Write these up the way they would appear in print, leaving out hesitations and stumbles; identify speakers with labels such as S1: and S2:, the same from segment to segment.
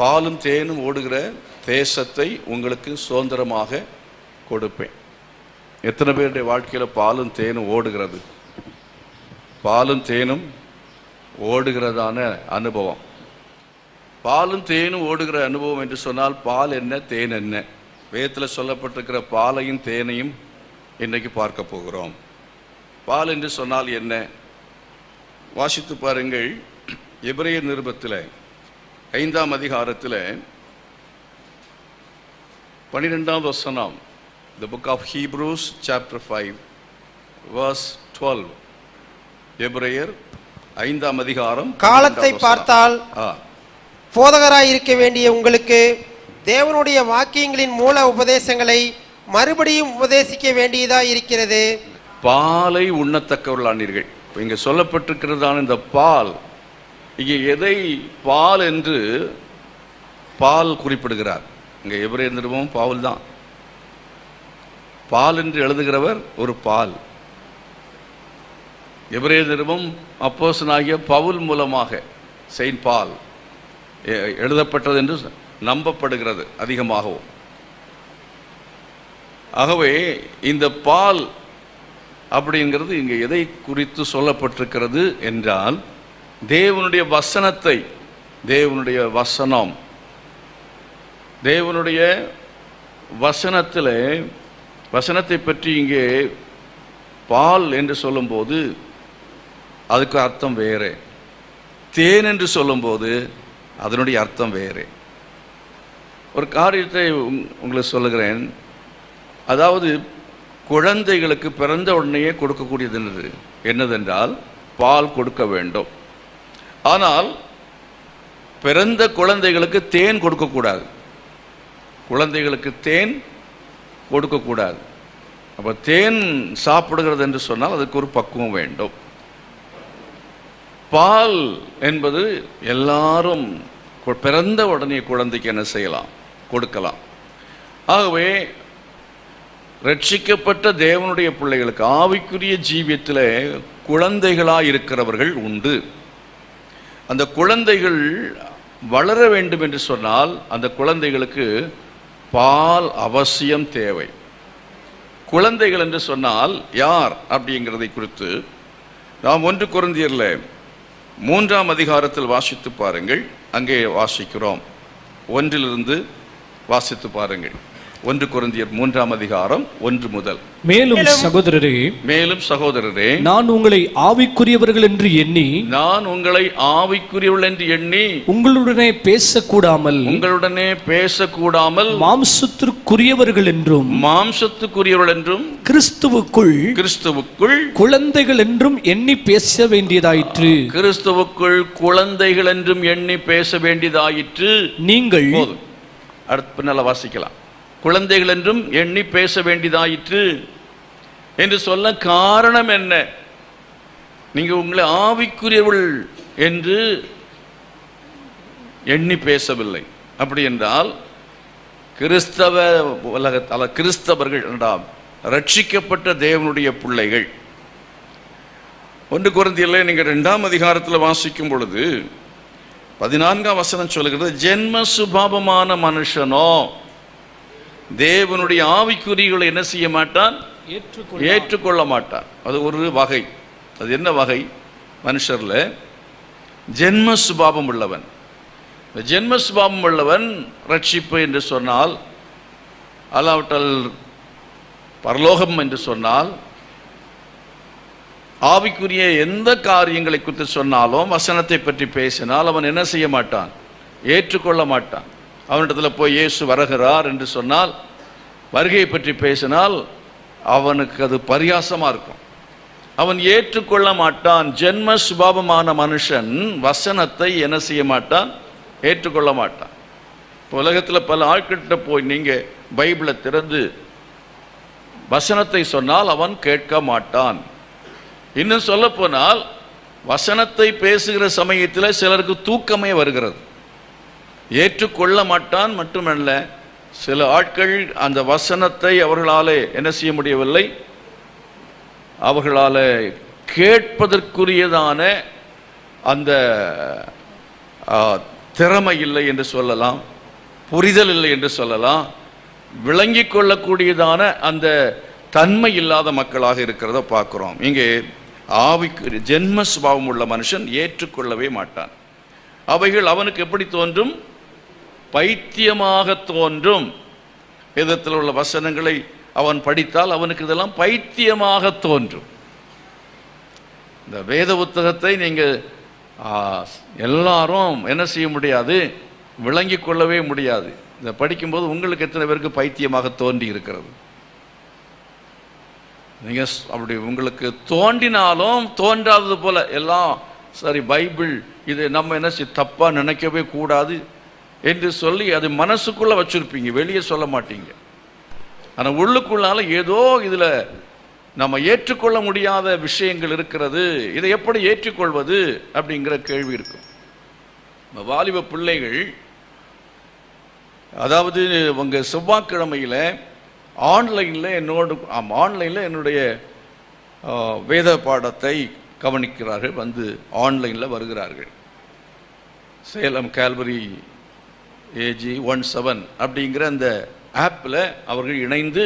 S1: பாலும் தேனும் ஓடுகிற தேசத்தை உங்களுக்கு சுதந்திரமாக கொடுப்பேன். எத்தனை பேருடைய வாழ்க்கையில் பாலும் தேனும் ஓடுகிறது? பாலும் தேனும் ஓடுகிறதான அனுபவம். பாலும் தேனும் ஓடுகிற அனுபவம் என்று சொன்னால் பால் என்ன, தேன் என்ன? வேதத்தில் சொல்லப்பட்டிருக்கிற பாலையும் தேனையும் இன்றைக்கு பார்க்க போகிறோம். பால் என்று சொன்னால் என்ன? வாசித்து பாருங்கள். எபிரேயர் நிருபத்தில் 5ஆம் அதிகாரத்தில் 12ஆம் வசனம். The book of Hebrews chapter 5 verse 12. எபிரேயர் 5ஆம் அதிகாரம்.
S2: காலத்தை பார்த்தால் போதகராய் இருக்க வேண்டிய உங்களுக்கு தேவனுடைய வாக்கியங்களின் மூல உபதேசங்களை மறுபடியும் உபதேசிக்க வேண்டியதாக இருக்கிறது.
S1: பாலை உண்ணத்தக்கவர்களானீர்கள். இங்கே சொல்லப்பட்டிருக்கிறதான இந்த பால், இங்கே எதை பால் என்று பால் குறிப்பிடுகிறார்? இங்கே எபிரேயர் நிருபம் பவுல் தான். பால் என்று எழுதுகிறவர் ஒரு பால். எபிரேயர் நிருபம் அப்போஸ்தலனாகிய பவுல் மூலமாக செயின்ட் பால் எழுதப்பட்டது என்று நம்பப்படுகிறது அதிகமாகவும். ஆகவே இந்த பால் அப்படிங்கிறது இங்கே எதை குறித்து சொல்லப்பட்டிருக்கிறது என்றால், தேவனுடைய வசனத்தை, தேவனுடைய வசனம், தேவனுடைய வசனத்தில் வசனத்தை பற்றி இங்கே பால் என்று சொல்லும்போது அதுக்கு அர்த்தம் வேறு. தேன் என்று சொல்லும்போது அதனுடைய அர்த்தம் வேறு. ஒரு காரியத்தை உங்களுக்கு சொல்லுகிறேன். அதாவது குழந்தைகளுக்கு பிறந்த உடனேயே கொடுக்கக்கூடியது என்னதென்றால் பால் கொடுக்க வேண்டும். ஆனால் பிறந்த குழந்தைகளுக்கு தேன் கொடுக்கக்கூடாது. குழந்தைகளுக்கு தேன் கொடுக்கக்கூடாது. அப்போ தேன் சாப்பிடுகிறது என்று சொன்னால் அதுக்கு ஒரு பக்குவம் வேண்டும். பால் என்பது எல்லாரும் பிறந்த உடனே குழந்தைக்கு என்ன செய்யலாம்? கொடுக்கலாம். ஆகவே ரட்சிக்கப்பட்ட தேவனுடைய பிள்ளைகளுக்கு ஆவிக்குரிய ஜீவியத்தில் குழந்தைகளாக இருக்கிறவர்கள் உண்டு. அந்த குழந்தைகள் வளர வேண்டும் என்று சொன்னால் அந்த குழந்தைகளுக்கு பால் அவசியம் தேவை. குழந்தைகள் என்று சொன்னால் யார் அப்படிங்கிறதை குறித்து நாம் 1 கொரிந்தியரில் 3ஆம் அதிகாரத்தில் வாசித்து பாருங்கள். அங்கே வாசிக்கிறோம். 1 வாசித்து பாருங்கள். 1 கொரிந்தியர் 3ஆம் அதிகாரம் 1 முதல்.
S3: மேலும் சகோதரரே, நான் உங்களை ஆவிக்குரியவர்கள் என்று எண்ணி உங்களுடனே பேசக்கூடாமல் மாம்சத்துக்குரியவர்கள் என்றும் கிறிஸ்துவுக்குள் குழந்தைகள் என்றும் எண்ணி பேச வேண்டியதாயிற்று. நீங்கள்
S1: அடுத்து நல்லா வாசிக்கலாம். குழந்தைகள் என்றும் எண்ணி பேச வேண்டியதாயிற்று என்று சொல்ல காரணம் என்ன? நீங்கள் உங்களை ஆவிக்குரியவர்கள் என்று எண்ணி பேசவில்லை. அப்படி என்றால் கிறிஸ்தவ உலகத்தால் கிறிஸ்தவர்கள் என்றால் ரட்சிக்கப்பட்ட தேவனுடைய பிள்ளைகள். 1 கொரிந்தியரில் நீங்கள் 2ஆம் அதிகாரத்தில் வாசிக்கும் பொழுது 14ஆம் வசனம் சொல்லுகிறது, ஜென்ம சுபாவமான மனுஷனோ தேவனுடைய ஆவிக்குரியவர்களை என்ன செய்ய மாட்டான்? ஏற்றுக்கொள்ள மாட்டான். அது ஒரு வகை. அது என்ன வகை? மனுஷர்ல ஜென்ம சுபாவம் உள்ளவன். ஜென்ம சுபாவம் உள்ளவன் ரட்சிப்பு என்று சொன்னால், அல்லாவிட்டால் பரலோகம் என்று சொன்னால், ஆவிக்குரிய எந்த காரியங்களை குறித்து சொன்னாலும் வசனத்தை பற்றி பேசினால் அவன் என்ன செய்ய மாட்டான்? ஏற்றுக்கொள்ள மாட்டான். அவனிடத்தில் போய் இயேசு வருகிறார் என்று சொன்னால், வருகையை பற்றி பேசினால் அவனுக்கு அது பரியாசமாக இருக்கும். அவன் ஏற்றுக்கொள்ள மாட்டான். ஜென்ம சுபாவமான மனுஷன் வசனத்தை என்ன செய்ய மாட்டான்? ஏற்றுக்கொள்ள மாட்டான். இப்போ உலகத்தில் பல ஆட்கிட்ட போய் நீங்கள் பைபிளை திறந்து வசனத்தை சொன்னால் அவன் கேட்க மாட்டான். இன்னும் சொல்ல போனால் வசனத்தை பேசுகிற சமயத்தில் சிலருக்கு தூக்கமே வருகிறது. ஏற்றுக்கொள்ள மாட்டான் மட்டுமல்ல, சில ஆட்கள் அந்த வசனத்தை அவர்களாலே என்ன செய்ய முடியவில்லை, அவர்களால் கேட்பதற்குரியதான அந்த திறமை இல்லை என்று சொல்லலாம், புரிதல் இல்லை என்று சொல்லலாம், விளங்கி கொள்ளக்கூடியதான அந்த தன்மை இல்லாத மக்களாக இருக்கிறத பார்க்கிறோம். இங்கே ஆவிக்கு ஜென்ம சுபாவம் உள்ள மனுஷன் ஏற்றுக்கொள்ளவே மாட்டான். அவைகள் அவனுக்கு எப்படி தோன்றும்? பைத்தியமாக தோன்றும். வேதத்தில் உள்ள வசனங்களை அவன் படித்தால் அவனுக்கு இதெல்லாம் பைத்தியமாக தோன்றும். இந்த வேத புத்தகத்தை நீங்கள் எல்லாரும் என்ன செய்ய முடியாது, விளங்கி கொள்ளவே முடியாது. இதை படிக்கும்போது உங்களுக்கு எத்தனை பேருக்கு பைத்தியமாக தோன்றி இருக்கிறது? நீங்கள் அப்படி உங்களுக்கு தோன்றினாலும் தோன்றாதது போல எல்லாம் சரி, பைபிள் இது நம்ம என்ன தப்பாக நினைக்கவே கூடாது என்று சொல்லி அது மனசுக்குள்ளே வச்சுருப்பீங்க, வெளியே சொல்ல மாட்டீங்க. ஆனால் உள்ளுக்குள்ளால ஏதோ இதில் நம்ம ஏற்றுக்கொள்ள முடியாத விஷயங்கள் இருக்கிறது. இதை எப்படி ஏற்றுக்கொள்வது அப்படிங்கிற கேள்வி இருக்கும். வாலிப பிள்ளைகள், அதாவது உங்கள் செவ்வாய்க்கிழமையில் ஆன்லைனில் என்னுடைய வேத பாடத்தை கவனிக்கிறார்கள், வந்து ஆன்லைனில் வருகிறார்கள். சேலம் கால்வரி AG 17 அப்படிங்கிற அந்த ஆப்பில் அவர்கள் இணைந்து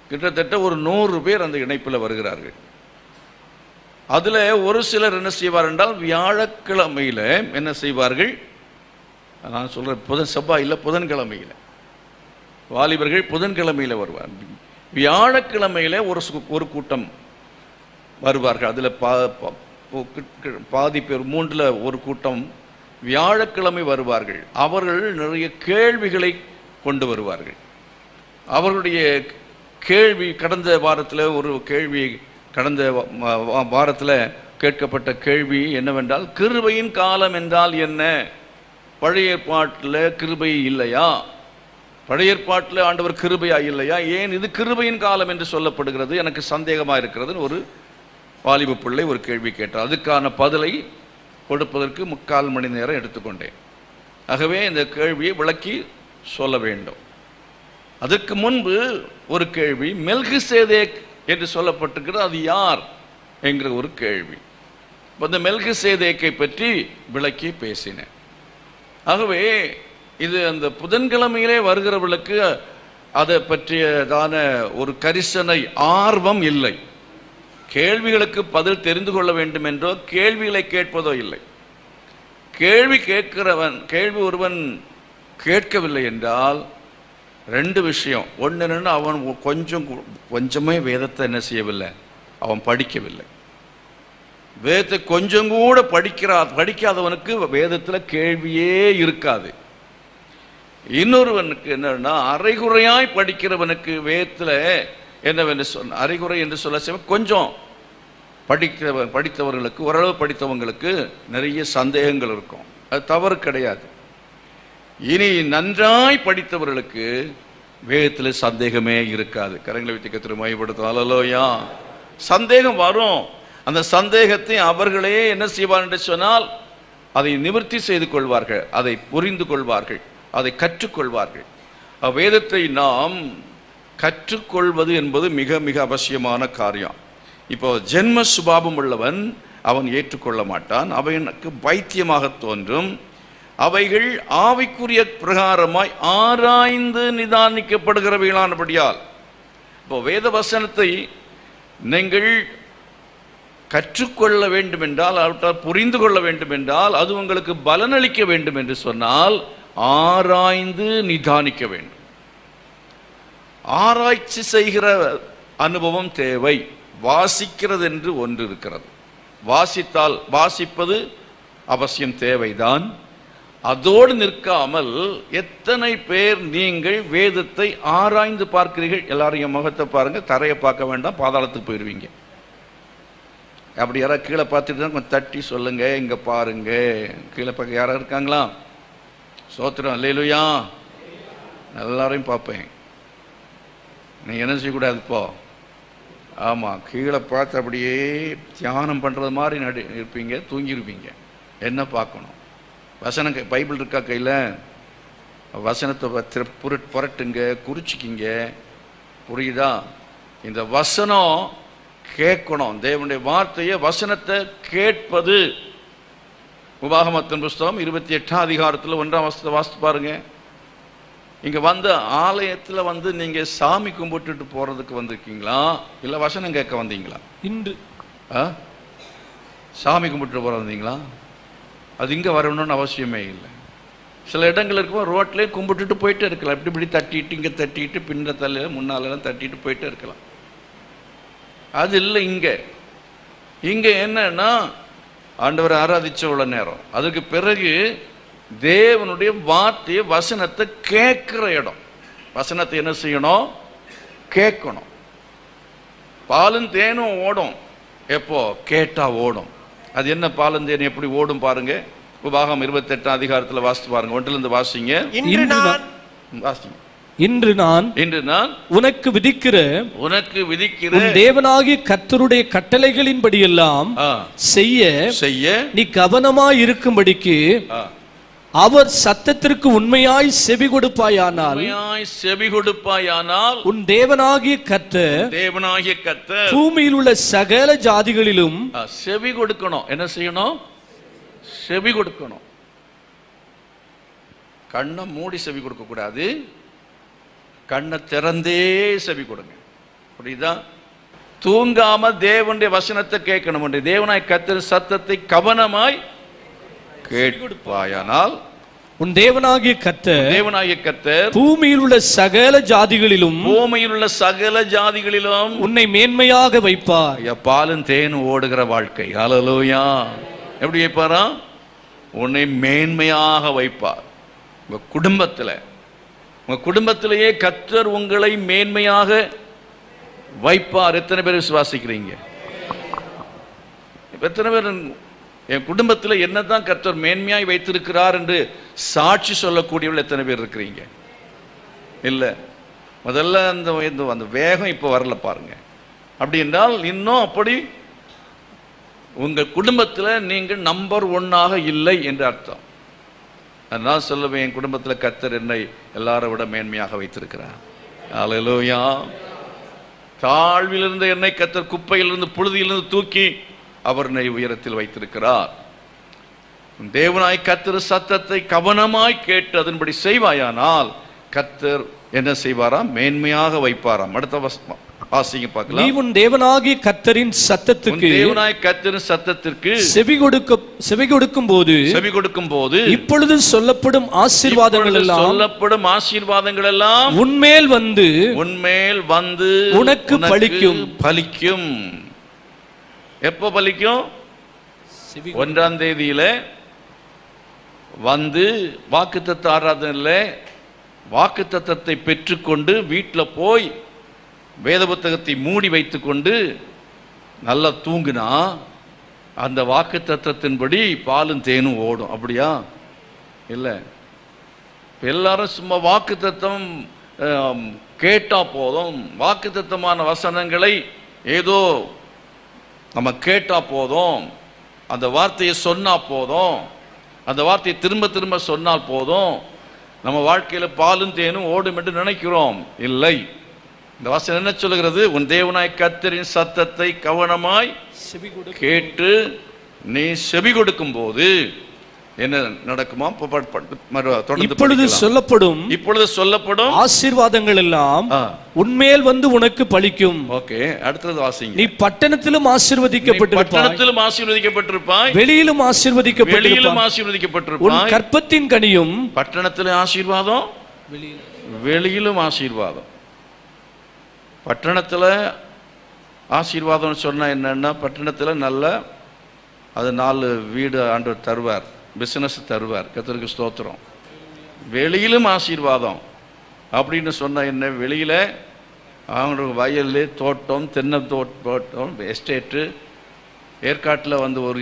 S1: கிட்டத்தட்ட ஒரு 100 பேர் அந்த இணைப்பில் வருகிறார்கள். அதில் ஒரு சிலர் என்ன செய்வார் என்றால், வியாழக்கிழமையில் என்ன செய்வார்கள், நான் சொல்கிறேன் செவ்வாயில் புதன்கிழமையில் வாலிபர்கள் புதன்கிழமையில் வருவார். வியாழக்கிழமையில் ஒரு கூட்டம் வருவார்கள். அதில் பாதி பேர், 3ல் ஒரு கூட்டம் வியாழக்கிழமை வருவார்கள். அவர்கள் நிறைய கேள்விகளை கொண்டு வருவார்கள். அவர்களுடைய கேள்வி, கடந்த வாரத்தில் ஒரு கேள்வி, கடந்த வாரத்தில் கேட்கப்பட்ட கேள்வி என்னவென்றால், கிருபையின் காலம் என்றால் என்ன? பழைய ஏற்பாட்டில் கிருபை இல்லையா? பழைய ஏற்பாட்டில் ஆண்டவர் கிருபையா இல்லையா? ஏன் இது கிருபையின் காலம் என்று சொல்லப்படுகிறது? எனக்கு சந்தேகமாக இருக்கிறதுன்னு ஒரு வாலிப பிள்ளை ஒரு கேள்வி கேட்டார். அதுக்கான பதிலை கொடுப்பதற்கு 3/4 மணி நேரம் எடுத்துக்கொண்டேன். ஆகவே இந்த கேள்வியை விளக்கி சொல்ல வேண்டும். அதற்கு முன்பு ஒரு கேள்வி, மெல்கிசேதேக் என்று சொல்லப்பட்டிருக்கிறது, அது யார் என்கிற ஒரு கேள்வி. இந்த மெல்கிசேதேக்கை பற்றி விளக்கி பேசினேன். ஆகவே இது அந்த புதன்கிழமையிலே வருகிறவர்களுக்கு அதை பற்றியதான ஒரு கரிசனை, ஆர்வம் இல்லை. கேள்விகளுக்கு பதில் தெரிந்து கொள்ள வேண்டும் என்றோ கேள்விகளை கேட்பதோ இல்லை. கேள்வி ஒருவன் கேட்கவில்லை என்றால் 2 விஷயம். ஒன்று என்னன்னா, அவன் கொஞ்சமே வேதத்தை என்ன செய்யவில்லை, அவன் படிக்கவில்லை. வேதத்தை கொஞ்சம் கூட படிக்காதவனுக்கு வேதத்தில் கேள்வியே இருக்காது. இன்னொருவனுக்கு என்னன்னா, அரைகுறையாய் படிக்கிறவனுக்கு வேதத்தில் என்னவென்று சொன்ன, அரைகுறை என்று சொல்ல கொஞ்சம் படித்தவர்களுக்கு, ஓரளவு படித்தவங்களுக்கு நிறைய சந்தேகங்கள் இருக்கும். அது தவறு கிடையாது. இனி நன்றாய் படித்தவர்களுக்கு வேதத்தில் சந்தேகமே இருக்காது. கரங்களை வைத்து கர்த்தரை மகிமைப்படுத்தும். அல்லேலூயா. சந்தேகம் வரும். அந்த சந்தேகத்தை அவர்களே என்ன செய்வார் என்று சொன்னால், அதை நிவர்த்தி செய்து கொள்வார்கள், அதை புரிந்து கொள்வார்கள், அதை கற்றுக்கொள்வார்கள். வேதத்தை நாம் கற்றுக்கொள்வது என்பது மிக மிக அவசியமான காரியம். இப்போ ஜென்ம சுபாவம் உள்ளவன் அவன் ஏற்றுக்கொள்ள மாட்டான், அவனுக்கு பைத்தியமாக தோன்றும். அவைகள் ஆவிக்குரிய பிரகாரமாய் ஆராய்ந்து நிதானிக்கப்படுகிறவைகளானபடியால், இப்போ வேத வசனத்தை நீங்கள் கற்றுக்கொள்ள வேண்டும் என்றால், அவற்றால் புரிந்து கொள்ள வேண்டும் என்றால், அது உங்களுக்கு பலனளிக்க வேண்டும் என்று சொன்னால் ஆராய்ந்து நிதானிக்க வேண்டும். ஆராய்ச்சி செய்கிற அனுபவம் தேவை. வாசிக்கிறது என்று ஒன்று இருக்கிறது. வாசிப்பது அவசியம், தேவைதான். அதோடு நிற்காமல் எத்தனை பேர் நீங்கள் வேதத்தை ஆராய்ந்து பார்க்கிறீர்கள்? எல்லாரும் என் முகத்தை பாருங்க, தரையை பார்க்க வேண்டாம், பாதாளத்துக்கு போயிடுவீங்க. அப்படி யாராவது கீழே பார்த்துட்டு தான் கொஞ்சம் தட்டி சொல்லுங்க, இங்க பாருங்க. கீழே பார்க்க யாராவது இருக்காங்களா? சோத்திரம், அல்லேலூயா. எல்லாரையும் பார்ப்பேன். நீ என்ன செய்யக்கூடாது இப்போ? ஆமாம், கீழே பார்த்து அப்படியே தியானம் பண்ணுறது மாதிரி இருப்பீங்க, தூங்கியிருப்பீங்க. என்ன பார்க்கணும்? வசனம், பைபிள் இருக்கா கையில்? வசனத்தை புரட்டுங்க, குறிச்சிக்கிங்க. புரியுதா? இந்த வசனம் கேட்கணும். தேவனுடைய வார்த்தையை, வசனத்தை கேட்பது, உபாகமத்தின் புஸ்தகம் 28ஆம் அதிகாரத்தில் 1ஆம் வசனத்தை வாசித்து பாருங்க. இங்க வந்து ஆலயத்தில் வந்து நீங்க சாமி கும்பிட்டுட்டு போறதுக்கு வந்திருக்கீங்களா, இல்ல வசனம் கேட்க வந்தீங்களா?
S3: இன்று
S1: சாமி கும்பிட்டு போற வந்தீங்களா? அது இங்க வரணும்னு அவசியமே இல்லை. சில இடங்கள் இருக்கும், ரோட்லேயே கும்பிட்டுட்டு போயிட்டே இருக்கலாம். இப்படி இப்படி தட்டிட்டு இங்கே தட்டிட்டு பின்ன தள்ள முன்னாலெல்லாம் தட்டிட்டு போயிட்டே இருக்கலாம். அது இல்லை. இங்கே என்னன்னா ஆண்டவரை ஆராதிச்ச உள்ள நேரம், அதுக்கு பிறகு தேவனுடைய வார்த்தையை வசனத்தை கேட்குற இடம். வசனத்தை என்ன செய்யணும்? கேட்கணும். பாலும் தேனும் ஓடும். எப்போ? கேட்டா ஓடும். அது என்ன பாலும் தேனும் எப்படி ஓடும் பாருங்க. உபாகம் 28ஆம் அதிகாரத்தில் வாசித்து பாருங்க. 1லிருந்து வாசிங்க.
S3: இன்று நான் உனக்கு விதிக்கிற தேவனாகிய கர்த்தருடைய கட்டளைகளின்படி எல்லாம் செய்ய நீ கவனமாய் இருக்கும்படிக்கு அவர் சத்தத்திற்கு உண்மையாய் செவி கொடுப்பாயானால் உன் தேவனாகிய கர்த்தர் பூமியில் உள்ள சகல ஜாதிகளிலும்
S1: செவி கொடுக்கணும். என்ன செய்யணும்? செவி கொடுக்கணும். கண்ணை மூடி செவி கொடுக்க கூடாது, கண்ணை திறந்தே செவி கொடுங்க. புரியுதா? தூங்காம தேவனுடைய வசனத்தை கேட்கணும். தேவனாய் கர்த்தர் சத்தத்தை கவனமாய் கேட்பாயானால்
S3: உன் தேவனாகிய கர்த்தர்
S1: பூமியில்
S3: உள்ள சகல ஜாதிகளிலும் உன்னை மேன்மையாக வைப்பார்.
S1: பாலும் தேனும் ஓடுகிற வாழ்க்கை. ஹல்லேலூயா. எப்படி வைப்பாரா? உன்னை மேன்மையாக வைப்பார். உங்க குடும்பத்திலேயே கர்த்தர் உங்களை மேன்மையாக வைப்பார். எத்தனை பேர் விசுவாசிக்கிறீங்க? எத்தனை பேர் என் குடும்பத்தில் என்னதான் கர்த்தர் மேன்மையாய் வைத்திருக்கிறார் என்று சாட்சி சொல்லக்கூடியவர்கள் எத்தனை பேர் இருக்கிறீங்க? இல்லை. முதல்ல அந்த வேகம் இப்போ வரல பாருங்க. அப்படி என்றால் இன்னும் அப்படி உங்கள் குடும்பத்தில் நீங்கள் நம்பர் 1ஆக இல்லை என்று அர்த்தம். நான் சொல்லுவேன், என் குடும்பத்தில் கர்த்தர் என்னை எல்லாரை விட மேன்மையாக வைத்திருக்கிறார். ஹல்லேலூயா. தாழ்விலிருந்து என்னை கர்த்தர் குப்பையிலிருந்து புழுதியிலிருந்து தூக்கி அவர் என்னை உயரத்தில் வைத்திருக்கிறார். தேவனாய் கர்த்தர் சத்தத்தை கவனமாய் கேட்டு அதன்படி செய்வாயானால் கர்த்தர் என்ன செய்வாராம்? மேன்மையாக வைப்பாராம். அடுத்த வாசிங்க பார்க்கலாம்.
S3: நீ உன் தேவனாகிய கர்த்தரின் சத்தத்திற்கு செவி கொடுக்கும் போது இப்பொழுது சொல்லப்படும் ஆசீர்வாதங்கள் எல்லாம் உன்மேல் வந்து உனக்கு
S1: பலிக்கும். எப்போ பலிக்கும்? 1ஆம் தேதியில வந்து வாக்குத்தத்த ஆராதனையில் வாக்குத்தத்தத்தை பெற்றுக்கொண்டு வீட்டில் போய் வேத புத்தகத்தை மூடி வைத்துக்கொண்டு நல்லா தூங்கினா அந்த வாக்குத்தத்தத்தின்படி பாலும் தேனும் ஓடும். அப்படியா? இல்லை. எல்லாரும் சும்மா வாக்குத்தத்தம் கேட்டா போதும், வாக்குத்தத்தமான வசனங்களை ஏதோ நம்ம கேட்டா போதும், அந்த வார்த்தையை சொன்னா போதும், அந்த வார்த்தையை திரும்ப திரும்ப சொன்னால் போதும், நம்ம வாழ்க்கையில பாலும் தேனும் ஓடும் என்று நினைக்கிறோம். இல்லை. இந்த வாசனம் என்ன சொல்லுகிறது? உன் தேவனாய் கர்த்தரின் சத்தத்தை கவனமாய் கேட்டு நீ செவி கொடுக்கும் போது என்ன நடக்குமா?
S3: இப்பொழுது சொல்லப்படும் ஆசீர்வாதங்கள் எல்லாம் உன்மேல் வந்து உனக்கு பலிக்கும்.
S1: ஓகே, அடுத்தது வாசிங்க.
S3: நீ பட்டணத்திலும் ஆசீர்வதிக்கப்பட்டிருப்பாய், வெளியிலும் ஆசீர்வதிக்கப்பட்டிருப்பாய். உன் கற்பத்தின் கனியும்
S1: பட்டணத்திலும் ஆசீர்வாதம், வெளியிலும் ஆசீர்வாதம். பட்டணத்தில் ஆசீர்வாதம் சொன்னா என்னன்னா, பட்டணத்தில் நல்ல அது 4 வீடு ஆண்டவர் தருவார், பிசினஸ் தருவார். கர்த்தருக்கு ஸ்தோத்திரம். வெளியிலும் ஆசீர்வாதம் அப்படின்னு சொன்ன என்ன? வெளியில அவங்களுக்கு வயல், தோட்டம், தென்னை தோட்டம், எஸ்டேட்டு, ஏற்காட்டில் வந்து ஒரு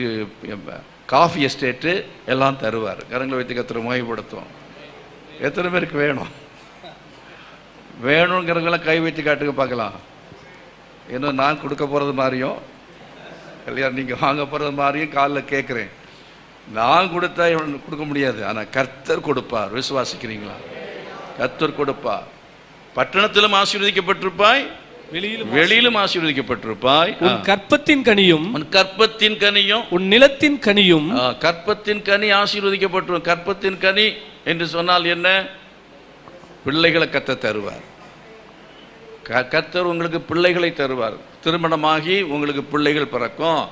S1: காஃபி எஸ்டேட்டு எல்லாம் தருவார். கரங்களை வைத்து கர்த்தரை மகிமைப்படுத்துவோம். எத்தனை பேருக்கு வேணும்? வேணுங்கிறவங்களாம் கை வைத்து காட்டுங்க பார்க்கலாம். இன்னும் நான் கொடுக்க போகிறது மாதிரியும் கல்யாணம் நீங்கள் வாங்க போகிறது மாதிரியும் காலில் கேட்குறேன். நான் கொடுத்தா இவனுக்கு கொடுக்க முடியாது, ஆனால் கர்த்தர் கொடுப்பார். விசுவாசிக்கிறீங்களா? கர்த்தர் கொடுப்பார். பட்டணத்திலும் ஆசீர்வதிக்கப்பட்டிருப்பாய், வெளியிலும் ஆசீர்வதிக்கப்பட்டிருப்பாய்.
S3: உன் கற்பத்தின் கனியும்,
S1: உன் கற்பத்தின் கனியும்,
S3: உன் நிலத்தின் கனியும்.
S1: கற்பத்தின் கனி ஆசீர்வதிக்கப்பட்டிருக்கும். கற்பத்தின் கனி என்று சொன்னால் என்ன? பிள்ளைகளை கர்த்தர் தருவார். கர்த்தர் உங்களுக்கு பிள்ளைகளை தருவார். திருமணமாகி உங்களுக்கு பிள்ளைகள் பிறக்கும்.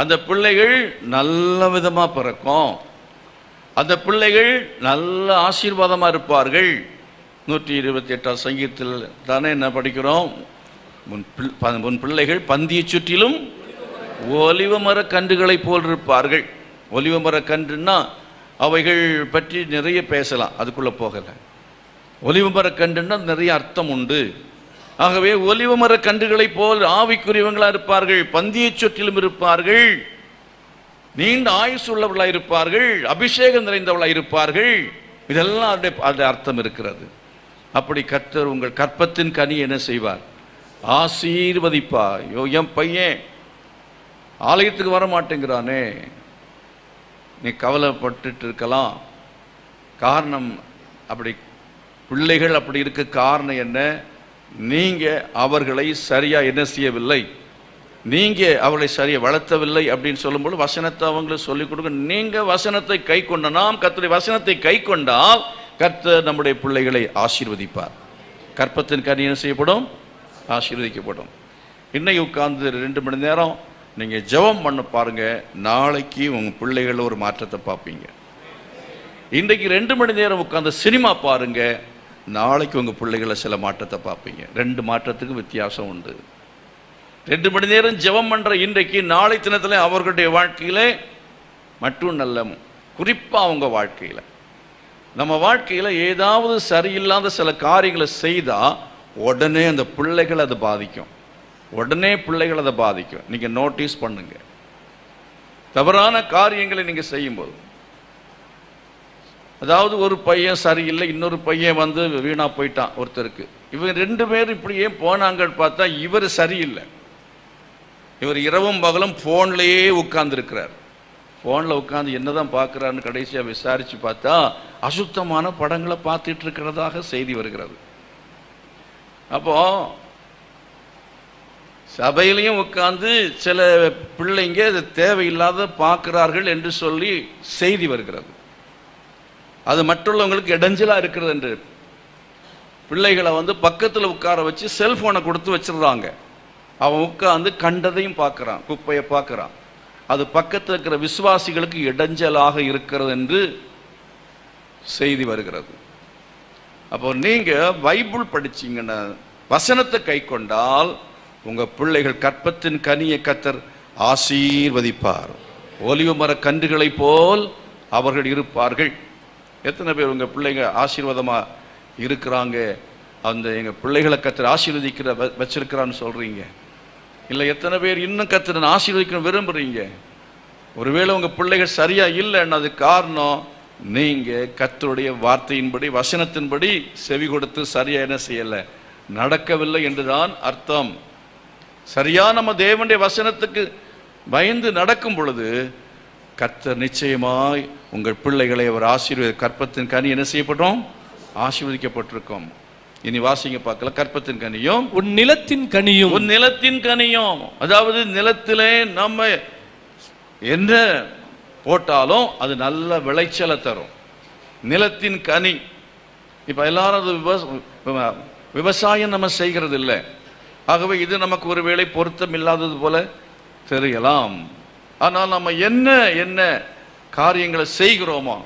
S1: அந்த பிள்ளைகள் நல்ல விதமா பிறக்கும். அந்த பிள்ளைகள் நல்ல ஆசீர்வாதமா இருப்பார்கள். 128 சங்கீதத்தில் தானே என்ன படிக்கிறோம்? உன் பிள்ளைகள் பந்தியை சுற்றிலும் ஒலிவ மர கன்றுகளை போல் இருப்பார்கள். ஒலிவ மர கன்றுன்னா அவைகள் பற்றி நிறைய பேசலாம், அதுக்குள்ள போகலை. ஒலிவ மர கன்றுன்னா நிறைய அர்த்தம் உண்டு. ஆகவே ஒலிவ மர கன்றுகளை போல் ஆவிக்குரியவங்களா இருப்பார்கள், பந்தியை சுற்றிலும் இருப்பார்கள், நீண்ட ஆயுசு உள்ளவர்களாக இருப்பார்கள், அபிஷேகம் நிறைந்தவர்களாக இருப்பார்கள். இதெல்லாம் அதோட அர்த்தம் இருக்கிறது. அப்படி கர்த்தர் உங்கள் கற்பத்தின் கனி என்ன செய்வார்? ஆசீர்வதிப்பார். என் பையன் ஆலயத்துக்கு வர மாட்டேங்கிறானே, நீ கவலைப்பட்டு இருக்கலாம். காரணம் அப்படி பிள்ளைகள் அப்படி இருக்க காரணம் என்ன? நீங்க அவர்களை சரியா என்ன செய்யவில்லை, நீங்க அவர்களை சரியா வளர்த்தவில்லை அப்படின்னு சொல்லும்போது வசனத்தை அவங்களுக்கு சொல்லிக் கொடுக்க. நீங்க வசனத்தை கை கொண்ட, நாம் கர்த்தருடைய வசனத்தை கை கொண்டால் கர்த்தர் நம்முடைய பிள்ளைகளை ஆசீர்வதிப்பார். கற்பத்தின் கனி என்ன செய்யப்படும்? ஆசீர்வதிக்கப்படும். இன்னைக்கு உட்கார்ந்து 2 மணி நேரம் நீங்க ஜெபம் பண்ண பாருங்க, நாளைக்கு உங்க பிள்ளைகள் ஒரு மாற்றத்தை பார்ப்பீங்க. இன்றைக்கு 2 மணி நேரம் உட்கார்ந்து சினிமா பாருங்க, நாளைக்கு உங்க பிள்ளைகளை சில மாற்றத்தை பார்ப்பீங்க. 2 மாற்றத்துக்கு வித்தியாசம் உண்டு. 2 மணி நேரம் ஜெபம் பண்ற இன்றைக்கு நாளை தினத்துல அவர்களுடைய வாழ்க்கையில மட்டும் நல்ல, குறிப்பா அவங்க வாழ்க்கையில, நம்ம வாழ்க்கையில ஏதாவது சரியில்லாத சில காரியங்களை செய்தா உடனே அந்த பிள்ளைகள் அதை பாதிக்கும். உடனே பிள்ளைகள் அதை பாதிக்கும். நீங்க நோட்டீஸ் பண்ணுங்க. தவறான காரியங்களை நீங்க செய்யும்போது, அதாவது ஒரு பையன் சரியில்லை, இன்னொரு பையன் வந்து வீணா போயிட்டான் ஒருத்தருக்கு. இவங்க 2 பேரும் இப்படியே போனாங்கன்னு பார்த்தா இவர் சரியில்லை. இவர் இரவும் பகலும் போன்லயே உட்கார்ந்து இருக்கிறார். போன்ல உட்கார்ந்து என்னதான் பார்க்கிறான்னு கடைசியா விசாரிச்சு பார்த்தா அசுத்தமான படங்களை பார்த்துட்டு இருக்கிறதாக செய்தி வருகிறது. அப்போ சபையிலையும் உட்கார்ந்து சில பிள்ளைங்க தேவையில்லாத பார்க்கிறார்கள் என்று சொல்லி செய்தி வருகிறது. அது மற்றவங்களுக்கு இடைஞ்சலா இருக்கிறது என்று பிள்ளைகளை வந்து பக்கத்தில் உட்கார வச்சு செல்போனை கொடுத்து வச்சிடுறாங்க. அவன் உட்கார்ந்து கண்டதையும் பார்க்கிறான், குப்பையை பார்க்கிறான். அது பக்கத்தில் இருக்கிற விசுவாசிகளுக்கு இடைஞ்சலாக இருக்கிறது என்று செய்தி வருகிறது. அப்போ நீங்க பைபிள் படிச்சீங்கன்னா, வசனத்தை கை கொண்டால் உங்க பிள்ளைகள் கற்பத்தின் கனியை கர்த்தர் ஆசீர்வதிப்பார். ஒலிவ மர கன்றுகளை போல் அவர்கள் இருப்பார்கள். எத்தனை பேர் உங்க பிள்ளைங்க ஆசீர்வாதமா இருக்கிறாங்க? அந்த எங்க பிள்ளைகளை கர்த்தர் ஆசீர்வதிக்கிற வச்சிருக்கிறான்னு சொல்றீங்க. இல்லை எத்தனை பேர் இன்னும் கர்த்தரை ஆசீர்வதிக்க விரும்புறீங்க? ஒருவேளை உங்க பிள்ளைகள் சரியா இல்லைன்னு அது காரணம் நீங்க கர்த்தருடைய வார்த்தையின்படி, வசனத்தின்படி செவி கொடுத்து சரியா என்ன செய்யல, நடக்கவில்லை என்றுதான் அர்த்தம். சரியா நம்ம தேவனுடைய வசனத்துக்கு பயந்து நடக்கும் பொழுது கர்த்தர் நிச்சயமாய் உங்கள் பிள்ளைகளை அவர் கற்பத்தின் கனி என்ன செய்யப்பட்டோம்? ஆசீர்வதிக்கப்பட்டிருக்கும். இனி வாசிங்க பார்க்கல. கற்பத்தின் கனியும்
S3: உன் நிலத்தின் கனியும்,
S1: உன் நிலத்தின் கனியும். அதாவது நிலத்திலே நம்ம என்ன போட்டாலும் அது நல்ல விளைச்சலை தரும். நிலத்தின் கனி. இப்ப எல்லாரும் விவசாயம் நம்ம செய்கிறது இல்லை. ஆகவே இது நமக்கு ஒருவேளை பொருத்தம் இல்லாதது போல தெரியலாம். ஆனால் நம்ம என்ன என்ன காரியங்களை செய்கிறோமோ,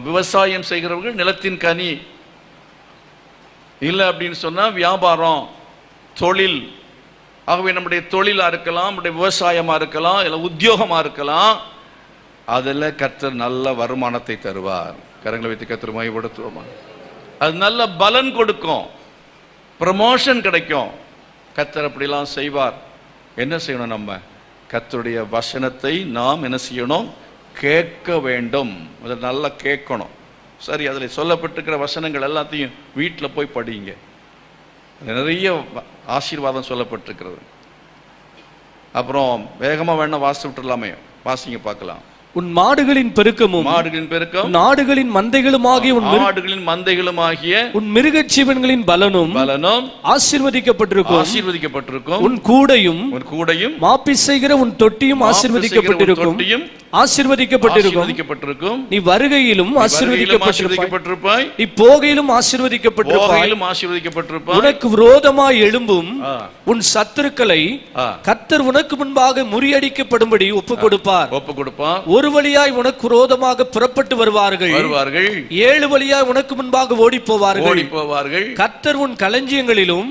S1: விவசாயம் செய்கிறவர்கள் நிலத்தின் கனி இல்லை அப்படின்னு சொன்னா வியாபாரம், தொழில். ஆகவே நம்முடைய தொழிலா இருக்கலாம், நம்முடைய விவசாயமா இருக்கலாம், இல்லை உத்தியோகமா இருக்கலாம், அதில் கர்த்தர் நல்ல வருமானத்தை தருவார். கரங்களை வைத்து கர்த்தர் மகிமைப்படுத்துவோமா? அது நல்ல பலன் கொடுக்கும், ப்ரமோஷன் கிடைக்கும். கர்த்தர் அப்படிலாம் செய்வார். என்ன செய்யணும்? நம்ம கர்த்தருடைய வசனத்தை நாம் என்ன செய்யணும்? கேட்க வேண்டும். அதை நல்லா கேட்கணும். சரி, அதில் சொல்லப்பட்டிருக்கிற வசனங்கள் எல்லாத்தையும் வீட்டில் போய் படிங்க. நிறைய ஆசீர்வாதம் சொல்லப்பட்டிருக்கிறது. அப்புறம் வேகமாக வேணா வாசி விட்டுலாமே, வாசிங்க பார்க்கலாம்.
S3: உன் மாடுகளின் பெருக்கமும்
S1: மாடுகளின் பெருக்கம்,
S3: உன் ஆடுகளின் மந்தைகளுமாகிய
S1: ஆடுகளின் மந்தைகளுமாகிய
S3: உன் மிருகச் ஜீவன்களின் பலனும் ஆசீர்வதிக்கப்பட்டிருக்கும்.
S1: ஆசீர்வதிக்கப்பட்டிருக்கும்.
S3: உன் கூடையும் மாப்பிசைகிற உன் தொட்டியும் ஆசீர்வதிக்கப்பட்டிருக்கும். ஆசீர்வதிக்கப்பட்டிருக்கும். நீ வருகையிலும் ஆசீர்வதிக்கப்பட்டிருப்பாய். நீ போகையிலும் ஆசீர்வதிக்கப்பட்டிருப்பாய். உனக்கு விரோதமாய் எழும்பும் உன் சத்துருக்களை கர்த்தர் உனக்கு முன்பாக முறியடிக்கப்படும்படி ஒப்புக் கொடுப்பார். ஒரு வழியாய் உனக்கு விரோதமாக புறப்பட்டு வருவார்கள். 7 வழியாய் உனக்கு முன்பாக ஓடி போவார்கள். கர்த்தர் உன் களஞ்சியங்களிலும்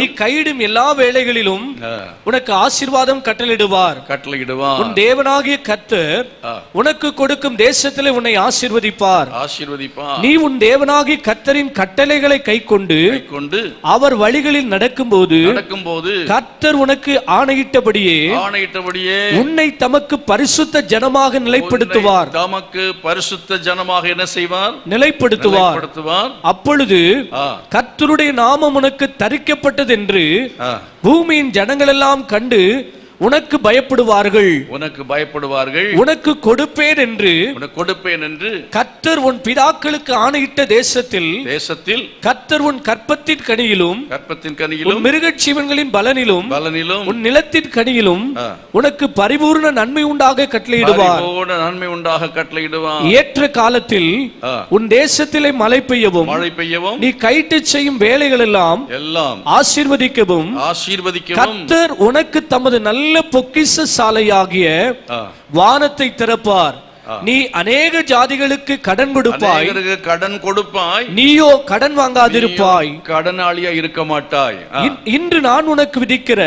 S3: நீ கையிடும் எல்லா வேளைகளிலும் உனக்கு ஆசீர்வாதம் கட்டளையிடுவார். உன் தேவனாகிய கர்த்தர் உனக்கு கொடுக்கும் தேசத்திலே உன்னை ஆசீர்வதிப்பார். நீ உன் தேவனாகிய கர்த்தரின் கட்டளைகளை கைக்கொண்டு அவர் வழிகளில் நடக்கும்போது கர்த்தர் உனக்கு ஆணையிட்டபடியே உன்னை தமக்கு பரிசுத்த ஜனமாக நிலைப்படுத்துவார்.
S1: என்ன செய்வார்?
S3: நிலைப்படுத்துவார். அப்பொழுது கர்த்தருடைய நாமம் உனக்கு தரிக்கப்பட்டது என்று பூமியின் ஜனங்கள் எல்லாம் கண்டு உனக்கு பயப்படுவார்கள். உனக்கு கொடுப்பேன் என்று கர்த்தர் உன் பிதாக்களுக்கு ஆணையிட்ட தேசத்தில் கர்த்தர் உன் கற்பத்தின் கனியிலும் உன் மிருகச் ஜீவன்களின் பலனிலும் உன் நிலத்தின் கனியிலும் உனக்கு பரிபூர்ண நன்மை உண்டாக கட்டளையிடுவார். ஏற்ற காலத்தில் உன் தேசத்திலே மழை பெய்யவும் நீ கைட்டு செய்யும் வேலைகள் எல்லாம் ஆசீர்வதிக்கவும் கர்த்தர் உனக்கு தமது நல்ல பொக்கிஷ சாலையாகிய வானத்தை திறப்பார். நீ அநேக ஜாதிகளுக்கு கடன் கொடுப்பாய். நீயோ கடன் வாங்காதிருப்பாய்.
S1: கடனாளியா இருக்க மாட்டாய்.
S3: இன்று நான் உனக்கு விதிக்கிற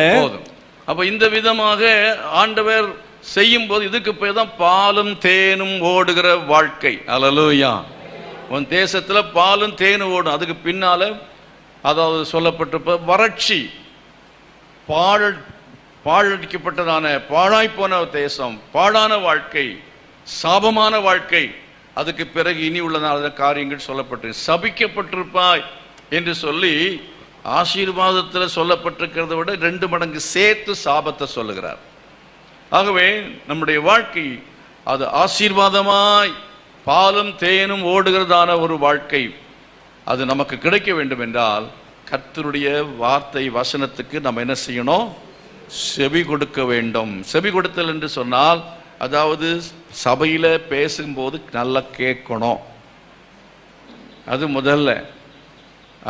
S1: அப்ப இந்த விதமாக ஆண்டவர் செய்யும் போது இதுக்கு பேர் தான் பாலும் தேனும் ஓடுகிற வாழ்க்கை. அல்லேலூயா. உன் தேசத்துல பாலும் தேனும் ஓடும். அதுக்கு பின்னால அதாவது சொல்லப்பட்டிருப்ப வறட்சி, பாழடிக்கப்பட்டதான பாழாய்ப்போன தேசம், பாழான வாழ்க்கை, சாபமான வாழ்க்கை. அதுக்கு பிறகு இனி உள்ள காரியங்கள் சொல்லப்பட்டு சபிக்கப்பட்டிருப்பாய் என்று சொல்லி ஆசீர்வாதத்தில் சொல்லப்பட்டிருக்கிறத விட 2 மடங்கு சேர்த்து சாபத்தை சொல்லுகிறார். ஆகவே நம்முடைய வாழ்க்கை அது ஆசீர்வாதமாய் பாலும் தேனும் ஓடுகிறதான ஒரு வாழ்க்கை அது நமக்கு கிடைக்க வேண்டும் என்றால் கர்த்தருடைய வார்த்தை வசனத்துக்கு நம்ம என்ன செய்யணும்? செவி கொடுக்க வேண்டும். செவி கொடுத்தல் என்று சொன்னால் அதாவது சபையில பேசும்போது நல்லா கேட்கணும். அது முதல்ல.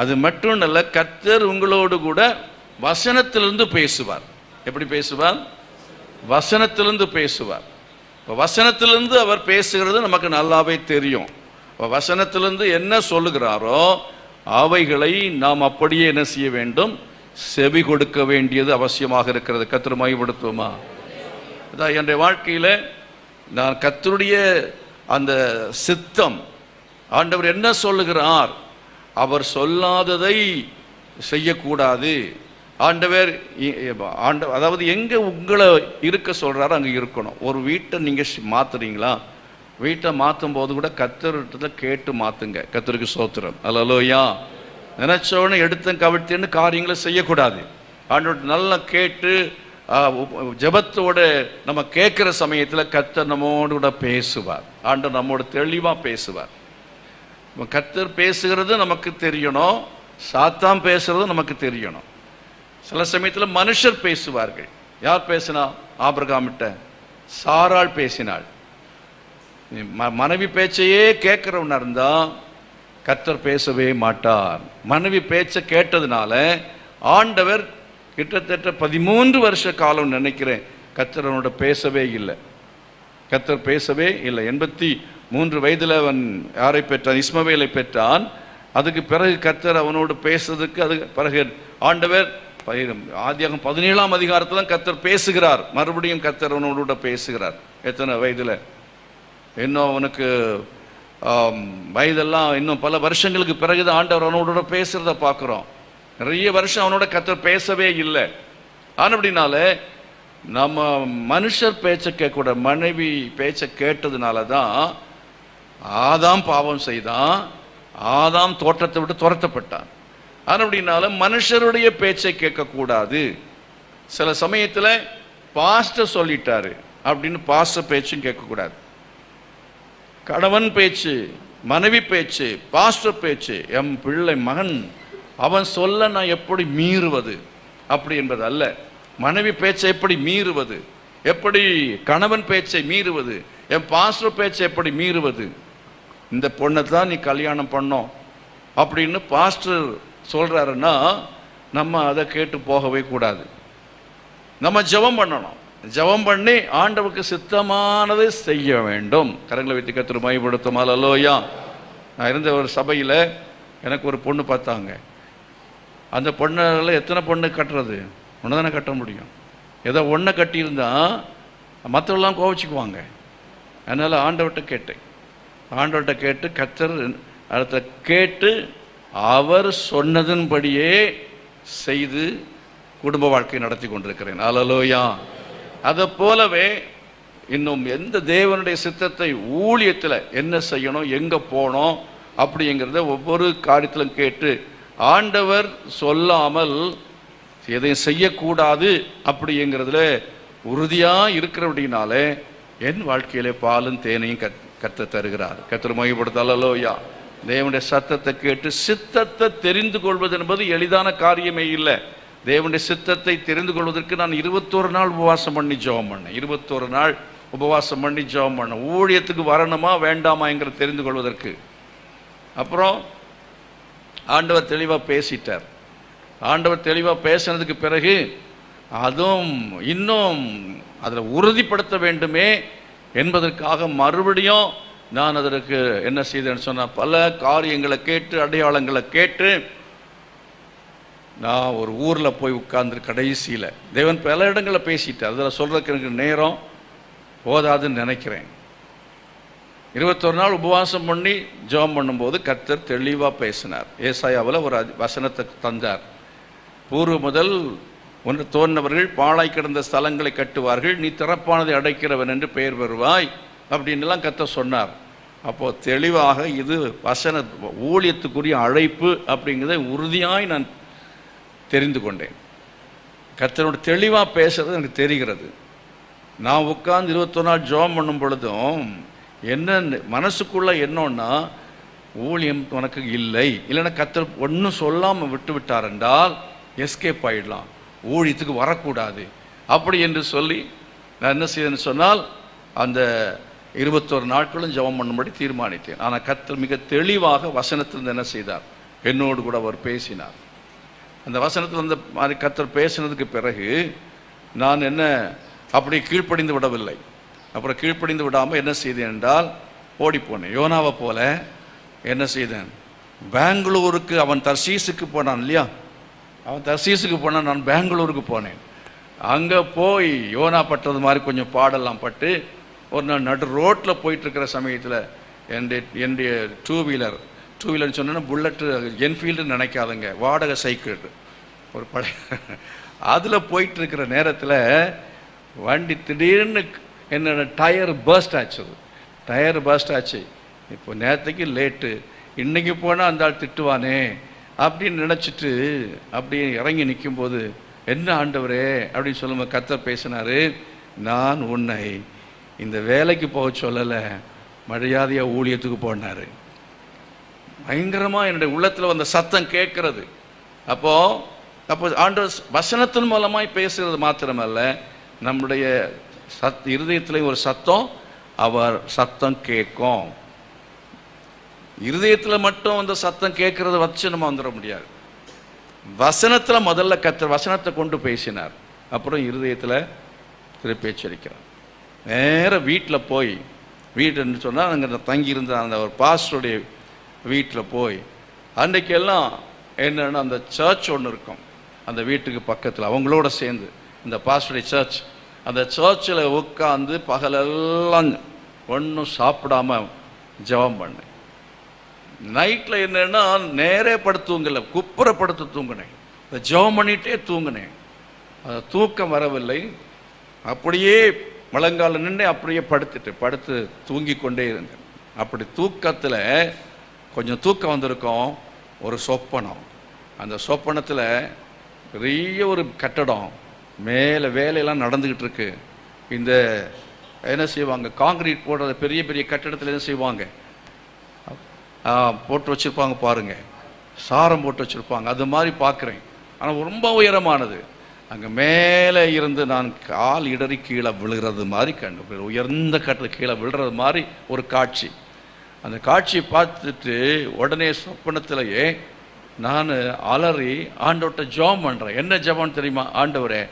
S1: அது மட்டும் இல்ல, கர்த்தர் உங்களோடு கூட வசனத்திலிருந்து பேசுவார். எப்படி பேசுவார்? வசனத்திலிருந்து பேசுவார். வசனத்திலிருந்து அவர் பேசுகிறது நமக்கு நல்லாவே தெரியும். வசனத்திலிருந்து என்ன சொல்லுகிறாரோ அவைகளை நாம் அப்படியே என்ன செய்ய வேண்டும்? செவி கொடுக்க வேண்டியது அவசியமாக இருக்கிறது. கர்த்தர் மகிமைப்படுத்துவோமா? அதான் என்னுடைய வாழ்க்கையில நான் கர்த்தருடைய அந்த சித்தம், ஆண்டவர் என்ன சொல்லுகிறார், அவர் சொல்லாததை செய்யக்கூடாது. ஆண்டவர் அதாவது எங்க உங்களை இருக்க சொல்றாரு அங்க இருக்கணும். ஒரு வீட்டை நீங்க மாத்துறீங்களா, வீட்டை மாற்றும் போது கூட கர்த்தர்கிட்ட கேட்டு மாத்துங்க. கர்த்தருக்கு ஸ்தோத்திரம். அல்லேலூயா. நினைச்சவனே எடுத்த கவிழ்த்தேன்னு காரியங்களை செய்யக்கூடாது. ஆண்டவர் நல்லா கேட்டு ஜெபத்தோட நம்ம கேட்கிற சமயத்தில் கர்த்தர் நம்மோடு கூட பேசுவார். ஆண்டவர் நம்மோடு தெளிவாக பேசுவார். கர்த்தர் பேசுகிறது நமக்கு தெரியணும், சாத்தான் பேசுறது நமக்கு தெரியணும். சில சமயத்தில் மனுஷர் பேசுவார்கள். யார் பேசினா? ஆபிரகாமிட்ட சாராள் பேசினாள். மனைவி பேச்சையே கேட்கிறவனா இருந்தா கர்த்தர் பேசவே மாட்டார். மனைவி பேச்சை கேட்டதுனால ஆண்டவர் கிட்டத்தட்ட 13 வருஷ காலம் நினைக்கிறேன் கர்த்தர் அவனோட பேசவே இல்லை. கர்த்தர் பேசவே இல்லை. 83 வயதில் அவன் யாரை பெற்றான்? இஸ்மவேலை பெற்றான். அதுக்கு பிறகு கர்த்தர் அவனோடு பேசுறதுக்கு அதுக்கு பிறகு ஆண்டவர் ஆதியாகமம் 17ஆம் அதிகாரத்தில் கர்த்தர் பேசுகிறார். மறுபடியும் கர்த்தர் அவனோட பேசுகிறார். எத்தனை வயதில்? இன்னும் அவனுக்கு வயதெல்லாம் இன்னும் பல வருஷங்களுக்கு பிறகுதான் ஆண்டவர் அவனோட பேசுறத பார்க்குறோம். நிறைய வருஷம் அவனோட கர்த்தர் பேசவே இல்லை. ஆனால் அப்படின்னால நம்ம மனுஷர் பேச்சை கேட்கக்கூட, மனைவி பேச்சை கேட்டதுனால தான் ஆதாம் பாவம் செய்தான். ஆதாம் தோட்டத்தை விட்டு துரத்தப்பட்டான். ஆனால் அப்படின்னால மனுஷருடைய பேச்சை கேட்கக்கூடாது. சில சமயத்தில் பாஸ்டர் சொல்லிட்டாரு அப்படின்னு பாஸ்டர் பேச்சும் கேட்கக்கூடாது. கணவன் பேச்சு, மனைவி பேச்சு, பாஸ்டர் பேச்சு, என் பிள்ளை மகன் அவன் சொல்ல நான் எப்படி மீறுவது அப்படி என்பது அல்ல. மனைவி பேச்சை எப்படி மீறுவது, எப்படி கணவன் பேச்சை மீறுவது, என் பாஸ்டர் பேச்சை எப்படி மீறுவது, இந்த பொண்ணை தான் நீ கல்யாணம் பண்ணோம் அப்படின்னு பாஸ்டர் சொல்றாருன்னா நம்ம அதை கேட்டு போகவே கூடாது. நம்ம ஜெபம் பண்ணணும். ஜெபம் பண்ணி ஆண்டவருக்கு சித்தமானதை செய்ய வேண்டும். கரங்களை வைத்து கர்த்தரை மகிமைப்படுத்தும். அல்லேலூயா. நான் இருந்த ஒரு சபையில் எனக்கு ஒரு பொண்ணு பார்த்தாங்க. அந்த பொண்ணால் எத்தனை பொண்ணு கட்டுறது? ஒன்று தானே கட்ட முடியும். ஏதோ ஒன்றை கட்டியிருந்தா மற்றவெல்லாம் கோவிச்சுக்குவாங்க. அதனால் ஆண்டவர்கிட்ட கேட்டு கர்த்தர் அடுத்த கேட்டு அவர் சொன்னதன்படியே செய்து குடும்ப வாழ்க்கை நடத்தி கொண்டிருக்கிறேன். அல்லேலூயா. அதை போலவே இன்னும் எந்த தேவனுடைய சித்தத்தை ஊழியத்தில் என்ன செய்யணும், எங்கே போகணும் அப்படிங்கிறத ஒவ்வொரு காரியத்திலும் கேட்டு ஆண்டவர் சொல்லாமல் எதையும் செய்யக்கூடாது அப்படிங்கிறதுல உறுதியாக இருக்கிறபடினாலே என் வாழ்க்கையிலே பாலும் தேனையும் கர்த்தர் தருகிறார். கர்த்தர் மகிமைப்படுத்த. அல்லேலூயா. தேவனுடைய சத்தத்தை கேட்டு சித்தத்தை தெரிந்து கொள்வது என்பது எளிதான காரியமே இல்லை. தேவனுடைய சித்தத்தை தெரிந்து கொள்வதற்கு நான் 21 நாள் உபவாசம் பண்ணி ஜெபம் பண்ணேன். 21 நாள் உபவாசம் பண்ணி ஜெபம் பண்ணேன். ஊழியத்துக்கு வரணுமா வேண்டாமாங்கிற தெரிந்து கொள்வதற்கு. அப்புறம் ஆண்டவர் தெளிவாக பேசிட்டார். ஆண்டவர் தெளிவாக பேசினதுக்கு பிறகு அதுவும் இன்னும் அதில் உறுதிப்படுத்த வேண்டுமே என்பதற்காக மறுபடியும் நான் அதற்கு என்ன செய்தேன்னு சொன்னால் பல காரியங்களை கேட்டு அடையாளங்களை கேட்டு நான் ஒரு ஊரில் போய் உட்கார்ந்து கடைசியில் தேவன் பல இடங்களில் பேசிட்டார். அதில் சொல்கிறதுக்கு எனக்கு நேரம் போதாதுன்னு நினைக்கிறேன். 21 நாள் உபவாசம் பண்ணி ஜெபம் பண்ணும்போது கர்த்தர் தெளிவாக பேசினார். ஏசாயாவில் ஒரு வசனத்தை தந்தார். பூர்வ முதல் ஒன்று தோன்றவர்கள் பாழாய் கிடந்த ஸ்தலங்களை கட்டுவார்கள், நீ திறப்பானதை அடைக்கிறவன் என்று பெயர் பெறுவாய் அப்படின்லாம் கர்த்தர் சொன்னார். அப்போது தெளிவாக இது வசன ஊழியத்துக்குரிய அழைப்பு அப்படிங்கிறத உறுதியாய் நான் தெரிந்து கொண்டேன். கர்த்தரோட தெளிவாக பேசுறது எனக்கு தெரிகிறது. நான் உட்கார்ந்து 21 நாள் ஜெபம் பண்ணும் பொழுதும் என்ன மனசுக்குள்ளே என்னன்னா, ஊழியம் உனக்கு இல்லை, இல்லைன்னா கர்த்தர் ஒன்றும் சொல்லாமல் விட்டு விட்டார் என்றால் எஸ்கேப் ஆகிடலாம், ஊழியத்துக்கு வரக்கூடாது அப்படி என்று சொல்லி நான் என்ன செய்தேன்னு சொன்னால் அந்த 21 நாட்களும் ஜெபம் பண்ணும்படி தீர்மானித்தேன். ஆனால் கர்த்தர் மிக தெளிவாக வசனத்திலிருந்து என்ன செய்தார், என்னோடு கூட அவர் பேசினார். அந்த வசனத்தில் அந்த மாதிரி கர்த்தர் பேசினதுக்கு பிறகு நான் என்ன அப்படி கீழ்ப்படிந்து விடவில்லை. அப்புறம் கீழ்ப்படிந்து விடாமல் என்ன செய்தேன் என்றால் ஓடிப்போனேன். யோனாவை போல என்ன செய்தேன், பெங்களூருக்கு அவன் தர்சீஸுக்கு போனான் இல்லையா, அவன் தர்சீஸுக்கு போனான், நான் பெங்களூருக்கு போனேன். அங்கே போய் யோனா பட்டது மாதிரி கொஞ்சம் பாடெல்லாம் பட்டு ஒரு நாள் நடு ரோட்டில் போயிட்டுருக்கிற சமயத்தில் என்னுடைய டூ வீலர்னு சொன்னேன்னா புல்லட்டு என்ஃபீல்டுன்னு நினைக்காதுங்க, வாடகை சைக்கிள் ஒரு பழைய அதில் போயிட்டுருக்கிற நேரத்தில் வண்டி திடீர்னு என்னோட டயர் பர்ஸ்ட் ஆச்சு. இப்போ நேரத்துக்கு லேட்டு, இன்றைக்கி போனால் அந்த ஆள் திட்டுவானே அப்படின்னு நினச்சிட்டு அப்படியே இறங்கி நிற்கும்போது என்ன ஆண்டவரே அப்படின்னு சொல்லும்போது கர்த்தர் பேசினார், நான் உன்னை இந்த வேலைக்கு போக சொல்லலை, மரியாதையாக ஊழியத்துக்கு போனார். பயங்கரமாக என்னுடைய உள்ளத்தில் வந்த சத்தம் கேட்கறது. அப்போ ஆண்டவர் வசனத்தின் மூலமாய் பேசுகிறது மாத்திரமல்ல, நம்முடைய இருதயத்தில் ஒரு சத்தம், அவர் சத்தம் கேட்கும். இருதயத்தில் மட்டும் அந்த சத்தம் கேட்கறத வச்சு நம்ம வந்துட முடியாது. வசனத்தில் முதல்ல கர்த்தர் வசனத்தை கொண்டு பேசினார், அப்புறம் இருதயத்தில் திருப்பி எச்சரிக்கிறார். நேர வீட்டில் போய், வீட்டுன்னு சொன்னால் அங்கே தங்கியிருந்த அந்த ஒரு பாஸ்டருடைய வீட்டில் போய் அன்றைக்கெல்லாம் என்னென்னா அந்த சர்ச் ஒன்று இருக்கும் அந்த வீட்டுக்கு பக்கத்தில், அவங்களோட சேர்ந்து இந்த பாஸ்டருடைய சர்ச், அந்த சர்ச்சில் உட்காந்து பகலெல்லாம் ஒன்றும் சாப்பிடாம ஜெபம் பண்ணேன். நைட்டில் என்னென்னா நேரே படுத்துவங்கல, குப்புறப்படுத்து தூங்கினேன். இந்த ஜெபம் பண்ணிகிட்டே தூங்கினேன். அது தூக்கம் வரவில்லை. அப்படியே முழங்கால நின்று அப்படியே படுத்து தூங்கி கொண்டே இருந்தேன். அப்படி தூக்கத்தில் கொஞ்சம் தூக்கம் வந்திருக்கும். ஒரு சொப்பனம், அந்த சொப்பனத்தில் பெரிய ஒரு கட்டடம் மேலே வேலையெல்லாம் நடந்துக்கிட்டு இருக்கு. இந்த என்ன செய்வாங்க, காங்கிரீட் போடுற பெரிய பெரிய கட்டிடத்தில் என்ன செய்வாங்க, போட்டு வச்சுருப்பாங்க பாருங்கள், சாரம் போட்டு வச்சுருப்பாங்க. அது மாதிரி பார்க்குறேன். ஆனால் ரொம்ப உயரமானது. அங்கே மேலே இருந்து நான் கால் இடறி கீழே விழுகிறது மாதிரி கண்டு, உயர்ந்த கட்டத்தில் கீழே விழுறது மாதிரி ஒரு காட்சி. அந்த காட்சியை பார்த்துட்டு உடனே சொப்பனத்திலேயே நான் அலறி ஆண்டவர்கிட்ட ஜெபம் பண்ணுறேன். என்ன ஜெபம்னு தெரியுமா? ஆண்டவரே,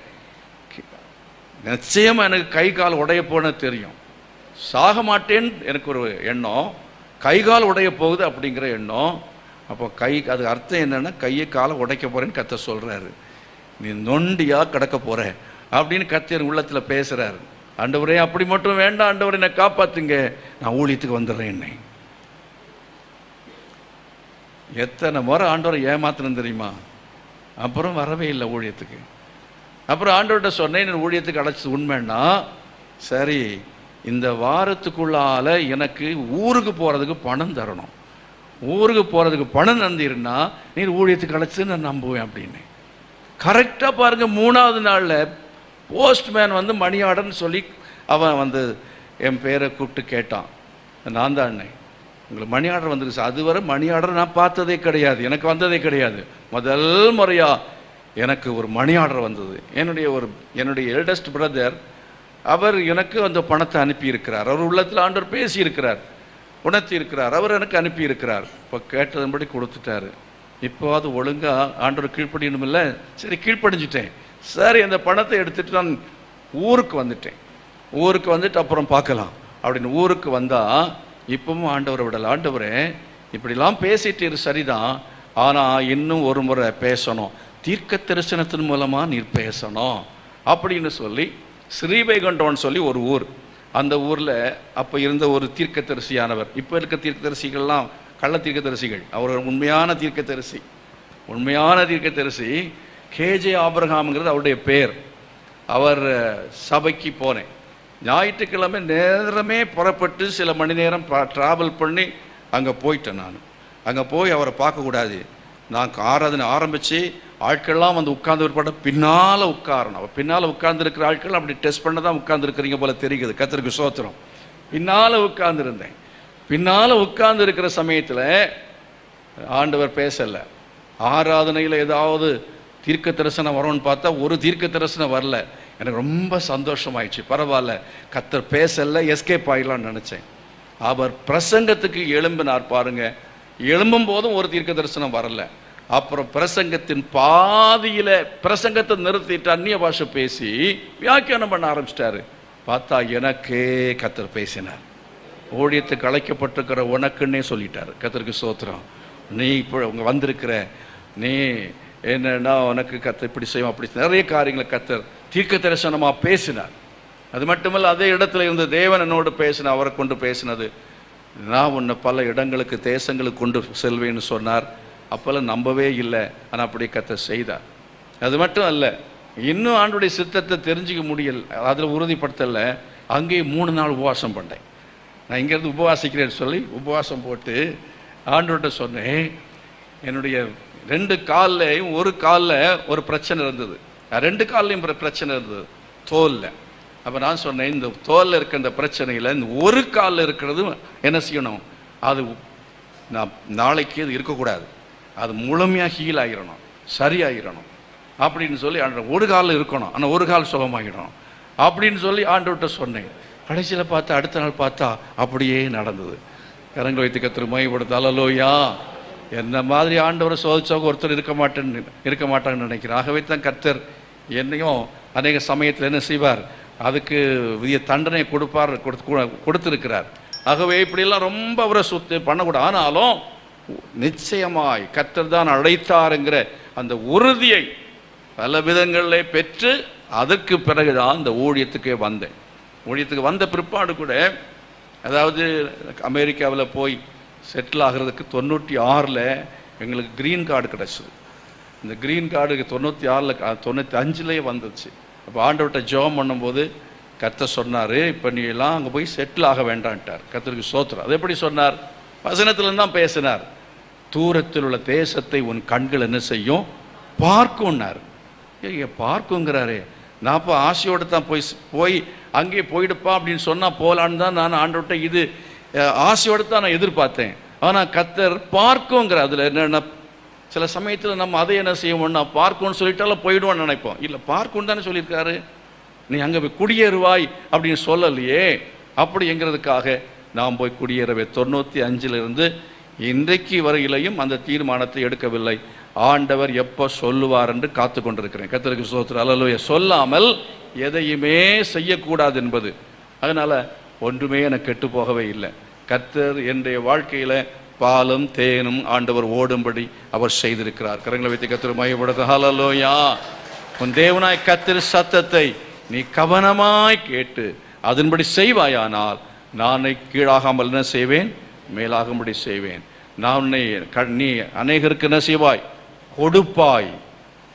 S1: நிச்சயமாக எனக்கு கை கால் உடைய போன தெரியும், சாக மாட்டேன்னு எனக்கு ஒரு எண்ணம், கை கால் உடைய போகுது அப்படிங்கிற எண்ணம். அப்போ அது அர்த்தம் என்னென்னா, கையை காலை உடைக்க போகிறேன்னு கர்த்தர் சொல்கிறாரு. நீ நொண்டியாக கிடக்க போகிற அப்படின்னு கர்த்தர் உள்ளத்தில் பேசுகிறாரு. ஆண்டவரே, அப்படி மட்டும் வேண்டாம் ஆண்டவரே, என்னை காப்பாற்றுங்க, நான் ஊழியத்துக்கு வந்துடுறேன். என்னை எத்தனை முறை ஆண்டவரை ஏமாத்தணும் தெரியுமா? அப்புறம் வரவே இல்லை ஊழியத்துக்கு. அப்புறம் ஆண்டவர்கிட்ட சொன்னேன், நான் ஊழியத்துக்கு அழைச்சது உண்மைன்னா சரி, இந்த வாரத்துக்குள்ளால எனக்கு ஊருக்கு போகிறதுக்கு பணம் தரணும், ஊருக்கு போகிறதுக்கு பணம் தந்தீருன்னா நீர் ஊழியத்துக்கு அழைச்சி நான் நம்புவேன் அப்படின்னு. கரெக்டாக பாருங்கள், 3வது நாளில் போஸ்ட்மேன் வந்து மணி ஆர்டர்னு சொல்லி அவன் வந்து என் பேரை கூப்பிட்டு கேட்டான். நான் தான் அண்ணே, உங்களுக்கு மணி ஆர்டர் வந்துருக்கு சார். அதுவரை மணி ஆர்டர் நான் பார்த்ததே கிடையாது, எனக்கு வந்ததே கிடையாது. முதல் முறையாக எனக்கு ஒரு மணி ஆர்டர் வந்தது. என்னுடைய எல்டஸ்ட் பிரதர் அவர் எனக்கு அந்த பணத்தை அனுப்பியிருக்கிறார். அவர் உள்ளத்தில் ஆண்டவர் பேசியிருக்கிறார், உணர்த்தி இருக்கிறார், அவர் எனக்கு அனுப்பியிருக்கிறார். இப்போ கேட்டதன்படி கொடுத்துட்டாரு. இப்போ அது ஒழுங்காக ஆண்டவர் கீழ்ப்படியணும் இல்லை, சரி கீழ்ப்படிஞ்சிட்டேன். சரி, அந்த பணத்தை எடுத்துகிட்டு நான் ஊருக்கு வந்துட்டேன். ஊருக்கு வந்துட்டு அப்புறம் பார்க்கலாம் அப்படின்னு ஊருக்கு வந்தால் இப்பவும் ஆண்டவரை விடலை. ஆண்டவரே, இப்படிலாம் பேசிட்டு சரிதான், ஆனால் இன்னும் ஒரு முறை பேசணும், தீர்க்க தரிசனத்தின் மூலமாக நீர் பேசணும் அப்படின்னு சொல்லி ஸ்ரீவைகுண்டம்னு சொல்லி ஒரு ஊர், அந்த ஊரில் அப்போ இருந்த ஒரு தீர்க்கதரிசியானவர், இப்போ இருக்க தீர்க்கதரிசிகள்லாம் கள்ள தீர்க்கதரிசிகள், அவர் உண்மையான தீர்க்கதரிசி கேஜே ஆபிரகாம்ங்கிறது அவருடைய பேர். அவர் சபைக்கு போனேன். ஞாயிற்றுக்கிழமை நேரமே புறப்பட்டு சில மணி நேரம் ட்ராவல் பண்ணி அங்கே போயிட்டேன். நான் அங்கே போய் அவரை பார்க்கக்கூடாது. நான் ஆராதனை ஆரம்பித்து ஆட்கள்லாம் வந்து உட்கார்ந்து விற்பட பின்னால் உட்காரணும். அவர் பின்னால் உட்கார்ந்துருக்கிற ஆட்கள் அப்படி டெஸ்ட் பண்ண தான் உட்கார்ந்துருக்கிறீங்க போல தெரியுது. கர்த்தருக்கு ஸ்தோத்திரம். பின்னால் உட்கார்ந்துருந்தேன். பின்னால் உட்கார்ந்து இருக்கிற சமயத்தில் ஆண்டவர் பேசலை. ஆராதனையில் ஏதாவது தீர்க்க தரிசனம் வரும்னு பார்த்தா ஒரு தீர்க்க தரிசனம் வரல. எனக்கு ரொம்ப சந்தோஷமாயிடுச்சு. பரவாயில்ல, கர்த்தர் பேசலை, எஸ்கேப் ஆகிடலான்னு நினச்சேன். அவர் பிரசங்கத்துக்கு எழும்பினார் பாருங்க. எழும்பும் போதும் ஒரு தீர்க்க தரிசனம் வரல. அப்புறம் பிரசங்கத்தின் பாதியில் பிரசங்கத்தை நிறுத்திட்டு அந்நிய பாஷை பேசி வியாக்கியானம் பண்ண ஆரம்பிச்சிட்டாரு. பார்த்தா எனக்கே கர்த்தர் பேசினார். ஊழியத்துக்கு அழைக்கப்பட்டிருக்கிற உனக்குன்னே சொல்லிட்டார். கர்த்தருக்கு ஸ்தோத்திரம். நீ இப்போ உங்க வந்திருக்கிற, நீ என்னன்னா உனக்கு கர்த்தர் இப்படி செய்வோம், அப்படி நிறைய காரியங்களை கர்த்தர் தீர்க்க தரிசனமாக பேசினார். அது மட்டுமல்ல, அதே இடத்துல இருந்த தேவன் என்னோடு பேசின, அவரை கொண்டு பேசினது, நான் உன்னை பல இடங்களுக்கு தேசங்களுக்கு கொண்டு செல்வேன்னு சொன்னார். அப்போல்லாம் நம்பவே இல்லை, ஆனால் அப்படி கர்த்தர் செய்தார். அது மட்டும் அல்ல, இன்னும் ஆண்டுடைய சித்தத்தை தெரிஞ்சிக்க முடியல, அதில் உறுதிப்படுத்தலை. அங்கேயே 3 நாள் உபவாசம் பண்ணேன். நான் இங்கேருந்து உபவாசிக்கிறேன்னு சொல்லி உபவாசம் போட்டு ஆண்டோட்ட சொன்னேன். என்னுடைய 2 கால்லையும் ஒரு காலில் ஒரு பிரச்சனை இருந்தது, 2 கால்லையும் பிரச்சனை இருந்தது, தோலில். அப்போ நான் சொன்னேன், இந்த தோலில் இருக்க இந்த பிரச்சனையில் இந்த ஒரு காலில் இருக்கிறது என்ன செய்யணும், அது நான் நாளைக்கு அது இருக்கக்கூடாது, அது முழுமையாக ஹீல் ஆகிடணும், சரியாகிடணும் அப்படின்னு சொல்லி ஒரு காலில் இருக்கணும், ஆனால் ஒரு கால் சுகமாகிடணும் அப்படின்னு சொல்லி ஆண்டவர்கிட்ட சொன்னேன். கடைசியில் பார்த்தா அடுத்த நாள் பார்த்தா அப்படியே நடந்தது. கரங்களை வைத்து கர்த்தர் மகிமைப்படுத்த. அல்லேலூயா. என்ன மாதிரி ஆண்டவரை சோதிச்சவங்க ஒருத்தர் இருக்க மாட்டாங்கன்னு நினைக்கிறேன். ஆகவே தான் கர்த்தர் என்னையும் அநேக சமயத்தில் என்ன செய்வார், அதுக்கு விதிய தண்டனை கொடுத்திருக்கிறார். ஆகவே இப்படியெல்லாம் ரொம்ப அவரை சுத்தி பண்ணக்கூடாது. ஆனாலும் நிச்சயமாய் கர்த்தர் தான் அழைத்தாருங்கிற அந்த உறுதியை பல விதங்களில் பெற்று அதற்கு பிறகுதான் இந்த ஊழியத்துக்கே வந்தேன். ஊழியத்துக்கு வந்த பிற்பாடு கூட, அதாவது அமெரிக்காவில் போய் செட்டில் ஆகிறதுக்கு 96ல் எங்களுக்கு க்ரீன் கார்டு கிடச்சிது. இந்த க்ரீன் கார்டுக்கு 96ல் 95லேயே வந்துச்சு. அப்போ ஆண்டவர்கிட்ட ஜெபம் பண்ணும்போது கர்த்தர் சொன்னார், இப்போ நீ எல்லாம் அங்கே போய் செட்டில் ஆக வேண்டான்ட்டார். கர்த்தருக்கு ஸ்தோத்திரம். அது எப்படி சொன்னார்? வசனத்துலேருந்து தான் பேசினார். தூரத்தில் உள்ள தேசத்தை உன் கண்கள் என்ன செய்யும், பார்க்கும்னார். பார்க்குங்கிறாரே, நான் இப்போ ஆசையோடு தான் போய் அங்கே போயிடுப்பா அப்படின்னு சொன்னால் போகலான்னு தான் நான் ஆண்டவர்கிட்ட இது ஆசையோடு தான் நான் எதிர்பார்த்தேன். ஆனால் கர்த்தர் பார்க்குங்கிற அதில் என்னென்ன சில சமயத்தில் நம்ம அதை என்ன செய்வோம்னா பார்க்கும்னு சொல்லிட்டாலும் போயிடுவோன்னு நினைப்போம். இல்லை, பார்க்குன்னு தானே சொல்லியிருக்காரு, நீ அங்கே போய் குடியேறுவாய் அப்படின்னு சொல்லலையே. அப்படிங்கிறதுக்காக நாம் போய் குடியேறவே 95 இன்றைக்கு வரையிலையும் அந்த தீர்மானத்தை எடுக்கவில்லை. ஆண்டவர் எப்போ சொல்லுவார் என்று காத்து கொண்டிருக்கிறேன். கர்த்தருக்கு ஸ்தோத்திரம். அல்லேலூயா. சொல்லாமல் எதையுமே செய்யக்கூடாது என்பது. அதனால் ஒன்றுமே எனக்கு கெட்டு போகவே இல்லை. கர்த்தர் என்னுடைய வாழ்க்கையில் பாலும் தேனும் ஆண்டவர் ஓடும்படி அவர் செய்திருக்கிறார். கரங்களை வைத்து கர்த்தர் மகிமைப்படுத்த. ஹல்லேலூயா. உன் தேவனாய் கர்த்தர் சத்தத்தை நீ கவனமாய் கேட்டு அதன்படி செய்வாயானால் நான் கீழாகாமல் என்ன செய்வேன், மேலாகும்படி செய்வேன். நான் நீ அநேகருக்கு என்ன செய்வாய், கொடுப்பாய்.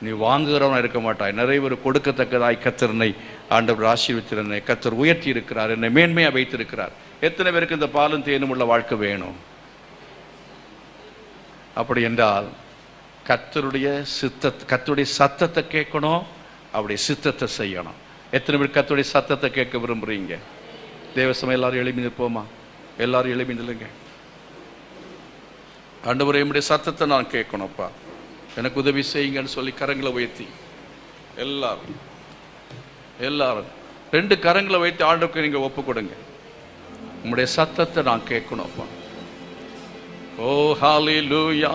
S1: நீ வாங்குகிறவனா இருக்க மாட்டாய். நிறைய பேர் கொடுக்கத்தக்கதாய் கர்த்தர் ஆண்டவர் ஆசீர்வதித்திருந்தேன். கர்த்தர் உயர்த்தி இருக்கிறார், என்னை மேன்மையாக வைத்திருக்கிறார். எத்தனை பேருக்கு இந்த பாலும் தேனும் உள்ள வாழ்க்கை வேணும்? அப்படி என்றால் கர்த்தருடைய சத்தத்தை கேட்கணும், அவருடைய சித்தத்தை செய்யணும். எத்தனை பேர் கர்த்தருடைய சத்தத்தை கேட்க விரும்புறீங்க? தேவசமயம் எல்லாரும் எழுப்பி நிற்போமா? எல்லாரும் எழுப்பி நில்லுங்க. ஆண்டவரே, என்னுடைய சத்தத்தை நான் கேட்கணும்ப்பா, எனக்கு உதவி செய்யுங்கன்னு சொல்லி கரங்களை உயர்த்தி எல்லாரும் 2 கரங்களை வைத்து ஆண்டவருக்கு நீங்க ஒப்பு கொடுங்க. உங்களுடைய சத்தத்தை நான் கேட்கணும்ப்பா. ஓ ஹல்லேலூயா.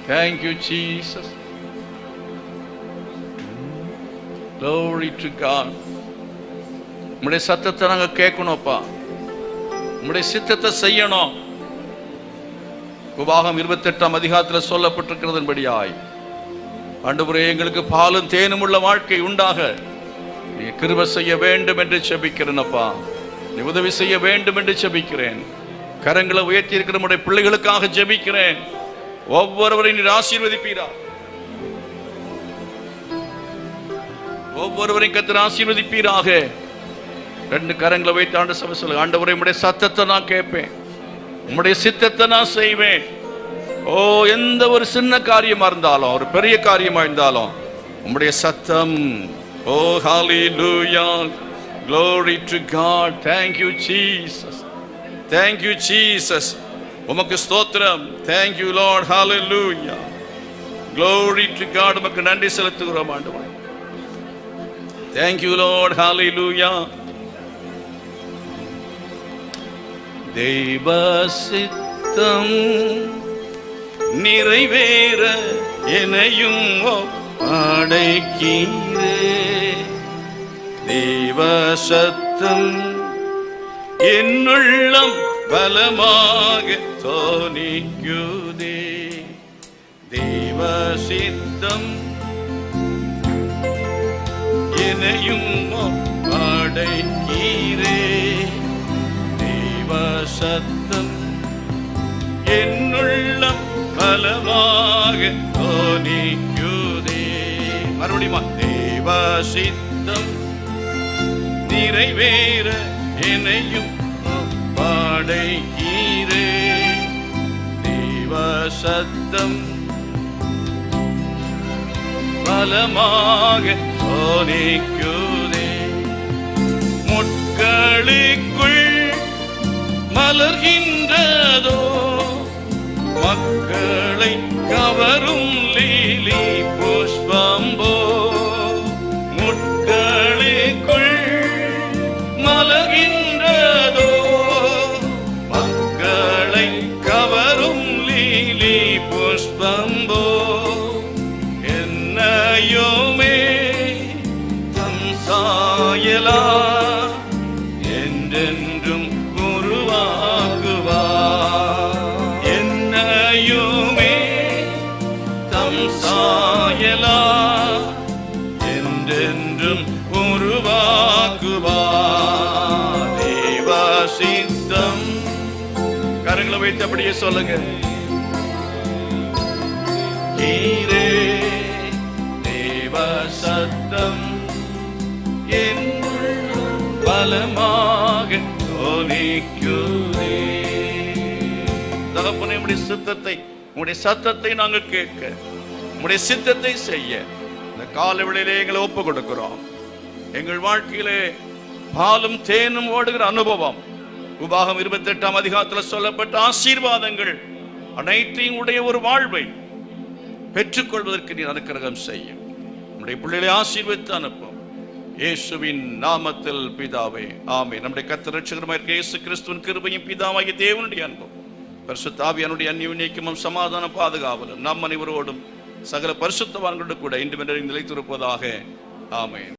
S1: Thank you Jesus. Glory to God. உம்முடைய சத்தத்தை நாங்க கேட்கணும்ப்பா, உம்முடைய சித்தத்தை செய்யணும். உபாகம் 28ஆம் அதிகாரத்தில் சொல்லப்பட்டிருக்கிறதன்படியாய் ஆண்டவரே, எங்களுக்கு பாலும் தேனும் உள்ள வாழ்க்கை உண்டாக நீ கிருபை செய்ய வேண்டும் என்று ஜெபிக்கிறேனப்பா. நீ உதவி செய்ய வேண்டும் என்று ஜெபிக்கிறேன். கரங்களை உயர்த்தி இருக்கிற நம்முடைய பிள்ளைகளுக்காக ஜெபிக்கிறேன். ஒவ்வொருவரையும் நீர் ஆசீர்வதிப்பீரா. ஒவ்வொருவரையும் கர்த்தர் ஆசீர்வதிப்பீராக. 2 கரங்களை வைத்து ஆண்டு சபை சொல்லுங்க. ஆண்டவரே, உம்முடைய சத்தத்தை நான் கேட்பேன், உம்முடைய சித்தத்தை நான் செய்வேன். ஓ, எந்த ஒரு சின்ன காரியமா இருந்தாலும் ஒரு பெரிய காரியமா இருந்தாலும் உம்முடைய சத்தம். ஓ ஹல்லேலூயா. Glory to God. Thank you Jesus. Thank you Jesus. உமக்கு ஸ்தோத்திரம். Thank you Lord. Hallelujah. Glory to God. உமக்கு நன்றி செலுத்துகிறோம் ஆண்டவரே. Thank you Lord. Hallelujah. தேவ சித்தம் நிறைவேற என்னையும் அடைக்கீரே. தேவ சத்தம் என்னுள்ளம் பலமாக தோணிக்குதே. தேவ சித்தம் என்னையும் அடைக்கீரே. சத்தம் என்னுள்ளம் பலமாக தோணிக்குதே. மறுபடியும் தேவ சித்தம் நிறைவேற என்னையும் பாடைக்கீரே. தேவ சத்தம் பலமாக தோணிக்குதே. முட்களுக்குள் மலர்கின்றதோ மக்களை கவரும் லீலி புஷ்பம்போ. முட்களுக்குள் மலர்கின்றதோ மக்களை கவரும் லீலி புஷ்பம்போ. என்னையுமே தம் சாயலா என்றென்றும் என்னையுமே தம் சாயலா என்றென்றும் உருவாக்குவார். தேவ சித்தம். கரங்களை வைத்து அப்படியே சொல்லுங்க. கீரே தேவ சத்தம் என் பலமாக தோணிக்குதே. தகப்பனே, உம்முடைய சித்தத்தை, உம்முடைய சத்தத்தை நாங்கள் கேட்க, உம்முடைய சித்தத்தை செய்ய இந்த காலை வேளையிலே எங்களை ஒப்பு கொடுக்கிறோம். எங்கள் வாழ்க்கையிலே பாலும் தேனும் ஓடுகிற அனுபவம், உபாகம் 28ஆம் அதிகாரத்தில் சொல்லப்பட்ட ஆசீர்வாதங்கள் அனைத்தையும் உடைய ஒரு வாழ்வை பெற்றுக்கொள்வதற்கு நீர் அனுக்கிரகம் செய்யும். நம்முடைய பிள்ளைகளை ஆசீர்வதித்து அனுப்பும். இயேசுவின் நாமத்தில் பிதாவே, ஆமென். நம்முடைய கர்த்தர் இரட்சகருமாய் இருக்கிற இயேசு கிறிஸ்துவின் கிருபையும் பிதாவாகிய தேவனுடைய அன்பும் பரிசுத்த ஆவியானுடைய அந்யோன்யமும் சமாதான பாதுகாவலும் நம் அனைவரோடும் சகல பரிசுத்தவான்களோடு கூட இன்று நிலைத்திருப்பதாக. ஆமென்.